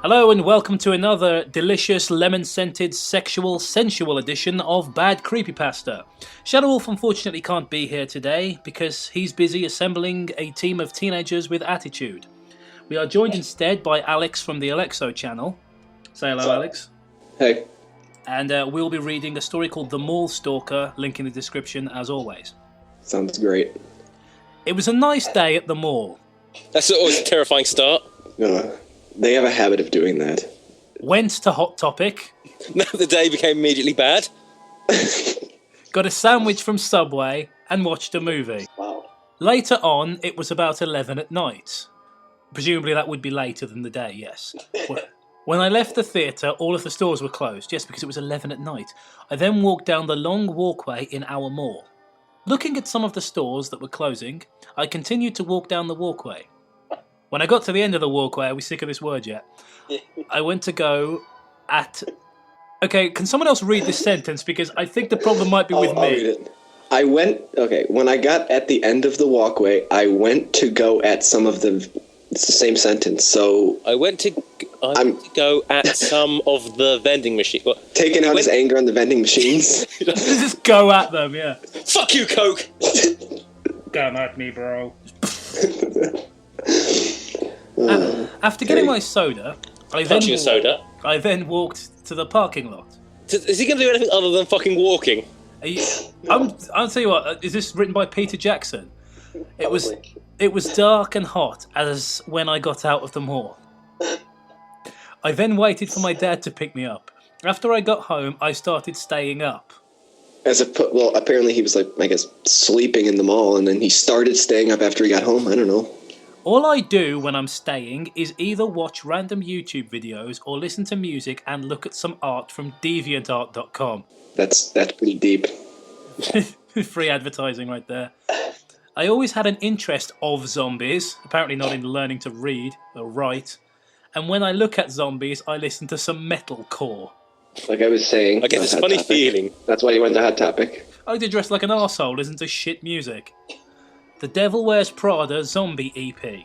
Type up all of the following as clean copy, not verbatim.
Hello and welcome to another delicious lemon-scented sexual sensual edition of Bad Creepypasta. Shadow Wolf unfortunately can't be here today because he's busy assembling a team of teenagers with attitude. We are joined instead by Alex from the Alexo channel. Say hello, Alex. Hey. And we'll be reading a story called The Mall Stalker, link in the description as always. Sounds great. It was a nice day at the mall. That's always a terrifying start. They have a habit of doing that. Went to Hot Topic. Now the day became immediately bad. Got a sandwich from Subway and watched a movie. Wow. Later on, it was about 11 at night. Presumably that would be later than the day, yes. When I left the theatre, all of the stores were closed, just because it was 11 at night. I then walked down the long walkway in our mall. Looking at some of the stores that were closing, I continued to walk down the walkway. When I got to the end of the walkway, are we sick of this word yet? I went to go at... Okay, can someone else read this sentence? Because I think the problem might be with me. I'll read it. When I got at the end of the walkway, I went to go at some of the... It's the same sentence, so... I went to go at some of the vending machines. Taking out his anger on the vending machines. Just go at them, yeah. Fuck you, Coke! Come at me, bro. After getting my soda, I then walked to the parking lot. Is he going to do anything other than fucking walking? I'll tell you what. Is this written by Peter Jackson? It was dark and hot as when I got out of the mall. I then waited for my dad to pick me up. After I got home, I started staying up. Apparently he was sleeping in the mall, and then he started staying up after he got home. I don't know. All I do when I'm staying is either watch random YouTube videos or listen to music and look at some art from DeviantArt.com. That's pretty deep. Free advertising right there. I always had an interest of zombies, apparently not in learning to read or write. And when I look at zombies, I listen to some metalcore. Like I was saying... I get this funny feeling. That's why you went to Hot Topic. I like to dress like an arsehole, listen to shit music. The Devil Wears Prada Zombie EP.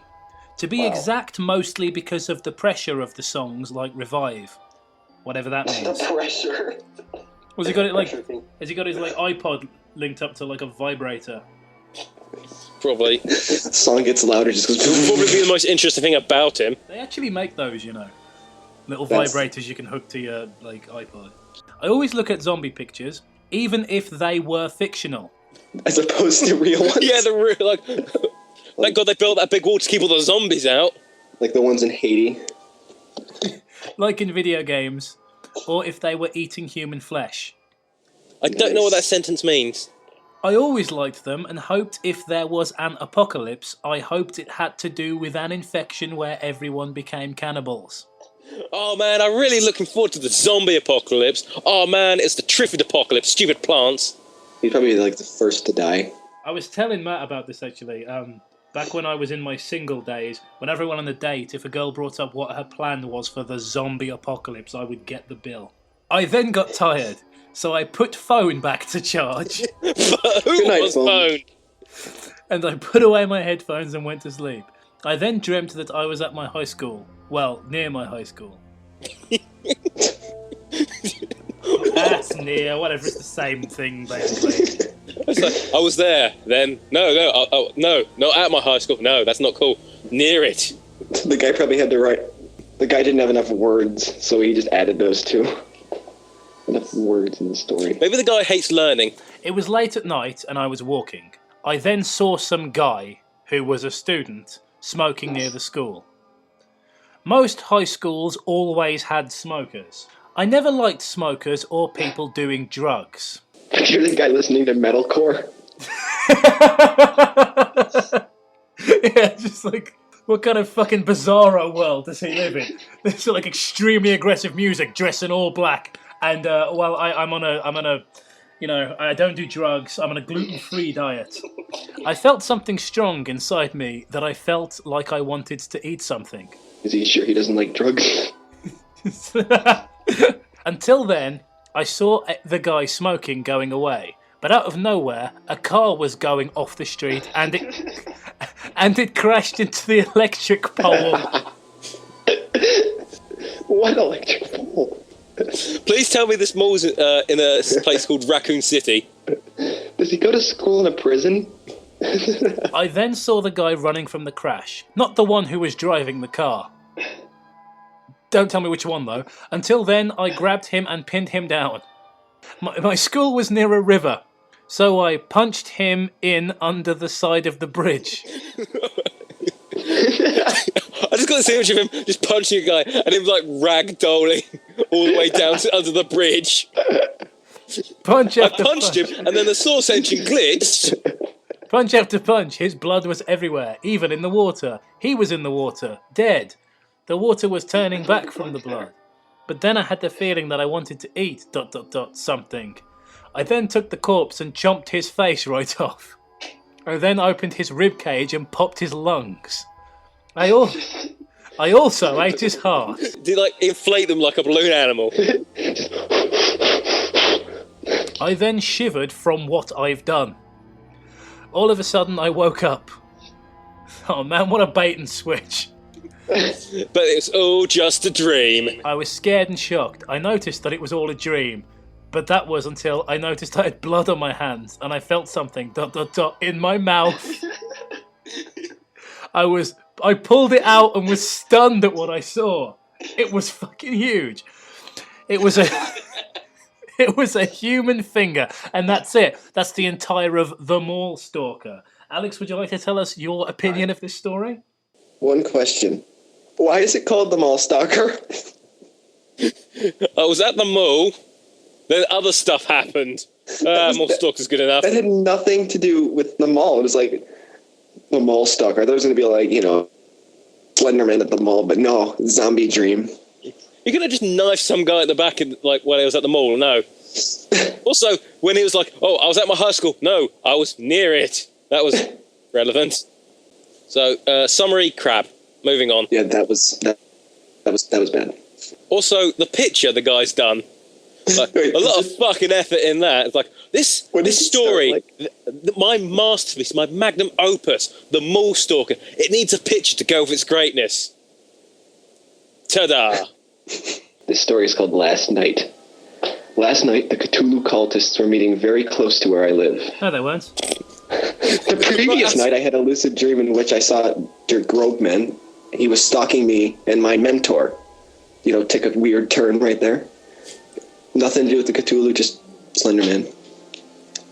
To be exact, mostly because of the pressure of the songs like Revive. Whatever that means. The pressure. Has he got his iPod linked up to like a vibrator? Probably. The song gets louder just because... It would probably be the most interesting thing about him. They actually make those, you know. Little vibrators you can hook to your iPod. I always look at zombie pictures, even if they were fictional. As opposed to real ones? Yeah, the real, thank God they built that big wall to keep all the zombies out. Like the ones in Haiti. Like in video games, or if they were eating human flesh. I don't know what that sentence means. I always liked them and hoped if there was an apocalypse, I hoped it had to do with an infection where everyone became cannibals. Oh man, I'm really looking forward to the zombie apocalypse. Oh man, it's the Triffid apocalypse, stupid plants. He'd probably be like the first to die. I was telling Matt about this actually. Back when I was in my single days, when everyone on a date, if a girl brought up what her plan was for the zombie apocalypse, I would get the bill. I then got tired, so I put phone back to charge. Who was phone? And I put away my headphones and went to sleep. I then dreamt that I was at my high school. Well, near my high school. That's near, whatever, it's the same thing, basically. It's like, I was there, then. No, not at my high school. No, that's not cool. Near it. The guy probably had to write... The guy didn't have enough words, so he just added those two. Enough words in the story. Maybe the guy hates learning. It was late at night and I was walking. I then saw some guy, who was a student, smoking near the school. Most high schools always had smokers. I never liked smokers or people doing drugs. You're the guy listening to metalcore. Yeah, just like, what kind of fucking bizarro world does he live in? There's like extremely aggressive music, dressed in all black, and I'm on a, you know, I don't do drugs. I'm on a gluten-free diet. I felt something strong inside me that I felt like I wanted to eat something. Is he sure he doesn't like drugs? Until then, I saw the guy smoking going away, but out of nowhere, a car was going off the street, and it crashed into the electric pole. What electric pole? Please tell me this mall's in a place called Raccoon City. Does he go to school in a prison? I then saw the guy running from the crash, not the one who was driving the car. Don't tell me which one, though. Until then, I grabbed him and pinned him down. My school was near a river, so I punched him in under the side of the bridge. I just got this image of him just punching a guy and him like ragdolling all the way down to under the bridge. Punch I after punched punch. him and then the source engine glitched. Punch after punch. His blood was everywhere, even in the water. He was in the water, dead. The water was turning back from the blood. But then I had the feeling that I wanted to eat ... something. I then took the corpse and chomped his face right off. I then opened his rib cage and popped his lungs. I also ate his heart. Did you like inflate them like a balloon animal? I then shivered from what I've done. All of a sudden I woke up. Oh man, what a bait and switch. But it's all just a dream. I was scared and shocked. I noticed that it was all a dream. But that was until I noticed I had blood on my hands and I felt something ... in my mouth. I pulled it out and was stunned at what I saw. It was fucking huge. It was a human finger, and that's it. That's the entire of The Mall Stalker. Alex, would you like to tell us your opinion of this story? One question. Why is it called the Mall Stalker? I was at the mall, then other stuff happened. Mall Stalker's good enough. That had nothing to do with the mall. It was like the Mall Stalker. I thought it was going to be like, Slenderman at the mall, but no, zombie dream. You could have just knifed some guy at the back, like when he was at the mall. No. Also, when he was like, "Oh, I was at my high school." No, I was near it. That was relevant. So, summary crap. Moving on. Yeah, that was bad. Also, the picture the guy's done. Like, Wait, a lot of fucking effort in that. It's like this story, my masterpiece, my magnum opus, The Mall Stalker. It needs a picture to go with its greatness. Ta-da! This story is called Last Night. Last night, the Cthulhu cultists were meeting very close to where I live. No, they weren't. The previous night, I had a lucid dream in which I saw Dirk Grobman. He was stalking me and my mentor. Took a weird turn right there. Nothing to do with the Cthulhu, just Slenderman.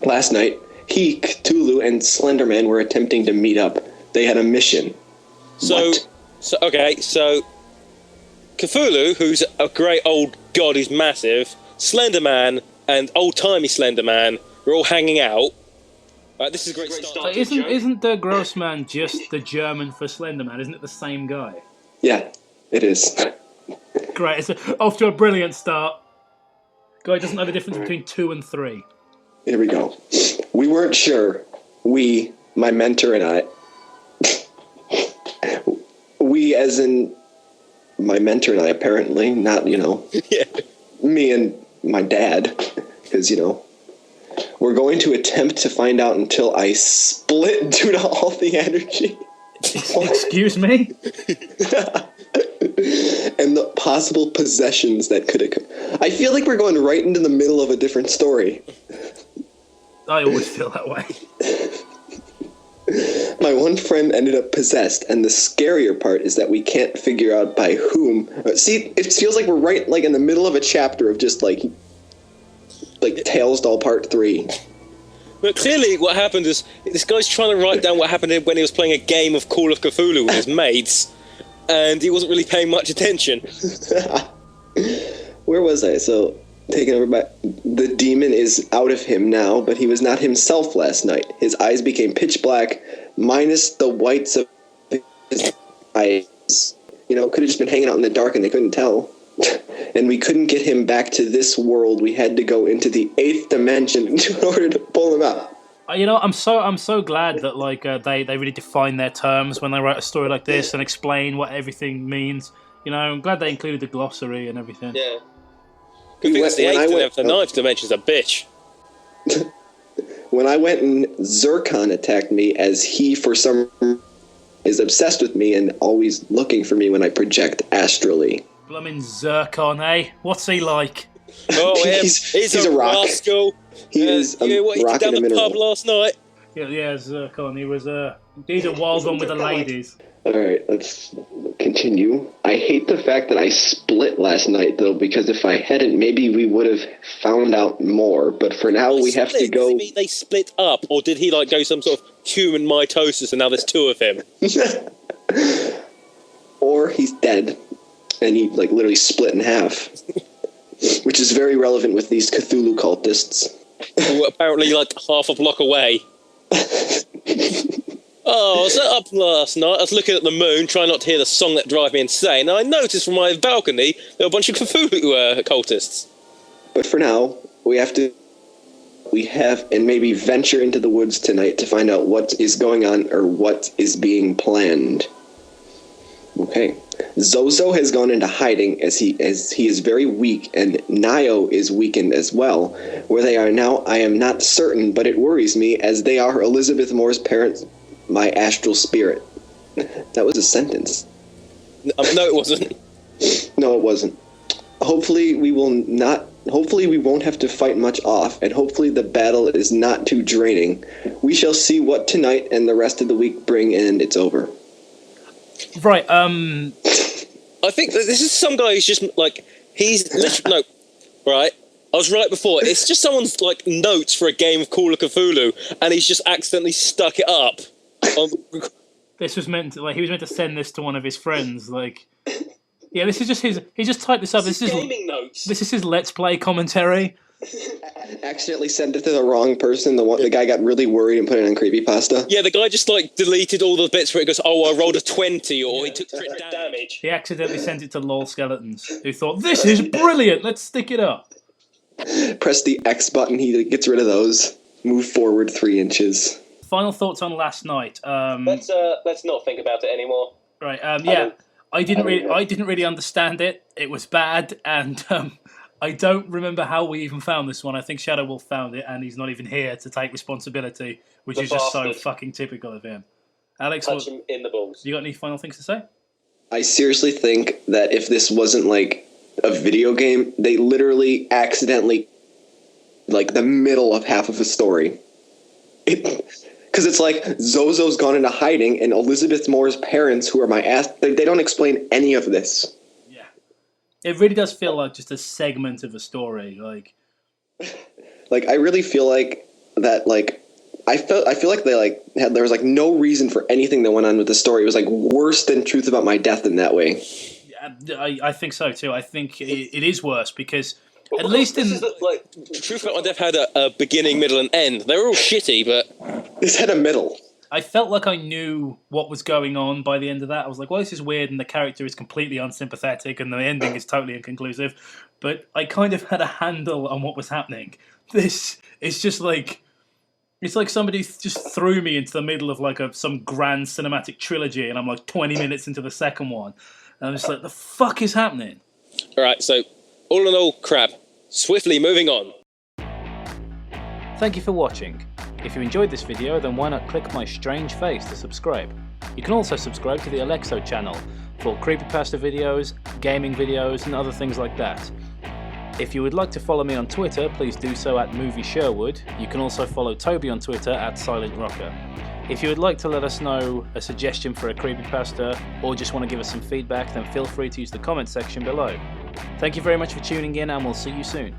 Last night, Cthulhu, and Slenderman were attempting to meet up. They had a mission. So Cthulhu, who's a great old god who's massive, Slenderman and old-timey Slenderman were all hanging out. This is a great start. Isn't the Grossman just the German for Slenderman? Isn't it the same guy? Yeah, it is. Great, it's off to a brilliant start. Guy doesn't know the difference between 2 and 3. Here we go. We weren't sure. My mentor and I. We as in my mentor and I, apparently, not, Yeah. me and my dad, because, we're going to attempt to find out until I split due to all the energy. Excuse me? And the possible possessions that could occur. I feel like we're going right into the middle of a different story. I always feel that way. My one friend ended up possessed, and the scarier part is that we can't figure out by whom. See, it feels like we're right in the middle of a chapter of just like Tales Doll Part 3. But clearly what happened is this guy's trying to write down what happened when he was playing a game of Call of Cthulhu with his mates, and he wasn't really paying much attention. Where was I? So, taken over by... The demon is out of him now, but he was not himself last night. His eyes became pitch black, minus the whites of his eyes. Could have just been hanging out in the dark and they couldn't tell. And we couldn't get him back to this world. We had to go into the 8th dimension in order to pull him out. I'm so glad that they really define their terms when they write a story like this and explain what everything means. I'm glad they included the glossary and everything. Yeah. Good thing that's the 8th and the 9th dimension's a bitch. When I went and Zircon attacked me, as he for some is obsessed with me and always looking for me when I project astrally. Bloomin' Zircon, eh? What's he like? Oh, he's a rock. rascal. He is a what he rock did down and a the pub mineral. last night. Yeah, Zircon. He's a wild one with the ladies. Alright, let's continue. I hate the fact that I split last night, though, because if I hadn't, maybe we would have found out more. But for now, we have to go... Does it mean they split up, or did he like go some sort of human mitosis and now there's two of him? Or he's dead, and he like literally split in half. Which is very relevant with these Cthulhu cultists. Who are apparently like half a block away. Oh, I was up last night, I was looking at the moon, trying not to hear the song that drive me insane, and I noticed from my balcony there were a bunch of Cthulhu cultists. But for now, we have and maybe venture into the woods tonight to find out what is going on or what is being planned. Okay. Zozo has gone into hiding as he is very weak, and Nio is weakened as well. Where they are now, I am not certain, but it worries me, as they are Elizabeth Moore's parents, my astral spirit. That was a sentence. No, it wasn't. No, it wasn't. Hopefully we won't have to fight much off, and hopefully the battle is not too draining. We shall see what tonight and the rest of the week bring, and it's over. Right, I think that this is some guy who's just like, right? I was right before. It's just someone's like notes for a game of Call of Cthulhu, and he's just accidentally stuck it up. This was meant to, like, he was meant to send this to one of his friends, like... Yeah, this is just he just typed this up. This is gaming notes. This is his Let's Play commentary. Accidentally sent it to the wrong person. The guy got really worried and put it on Creepypasta. Yeah, the guy just like deleted all the bits where it goes, oh, I rolled a 20, or he took crit damage. He accidentally sent it to LOL Skeletons, who thought, this is brilliant, let's stick it up. Press the X button, he gets rid of those. Move forward 3 inches. Final thoughts on last night. Let's not think about it anymore. Right, yeah. I didn't really understand it. It was bad, and I don't remember how we even found this one. I think Shadow Wolf found it, and he's not even here to take responsibility, which is just so fucking typical of him. Alex, touch him in the balls. You got any final things to say? I seriously think that if this wasn't like a video game, they literally accidentally like the middle of half of a story. Because it's like Zozo's gone into hiding, and Elizabeth Moore's parents, who are my ass, they don't explain any of this. Yeah, it really does feel like just a segment of a story. Like I really feel like that. Like I feel like they like there was like no reason for anything that went on with the story. It was like worse than Truth About My Death in that way. Yeah, I think so too. I think it is worse because. At least in like Truth About My Death had a beginning, middle, and end. They were all shitty, but this had a middle. I felt like I knew what was going on by the end of that. I was like, well, this is weird, and the character is completely unsympathetic, and the ending is totally inconclusive. But I kind of had a handle on what was happening. This is just like... It's like somebody just threw me into the middle of like some grand cinematic trilogy, and I'm like 20 minutes into the second one. And I'm just like, the fuck is happening? Alright, so all in all, crap. Swiftly moving on. Thank you for watching. If you enjoyed this video, then why not click my strange face to subscribe. You can also subscribe to the Alexo channel for creepypasta videos, gaming videos, and other things like that. If you would like to follow me on Twitter, please do so at Movie Sherwood. You can also follow Toby on Twitter at Silent Rocker. If you would like to let us know a suggestion for a creepypasta, or just want to give us some feedback, then feel free to use the comment section below. Thank you very much for tuning in, and we'll see you soon.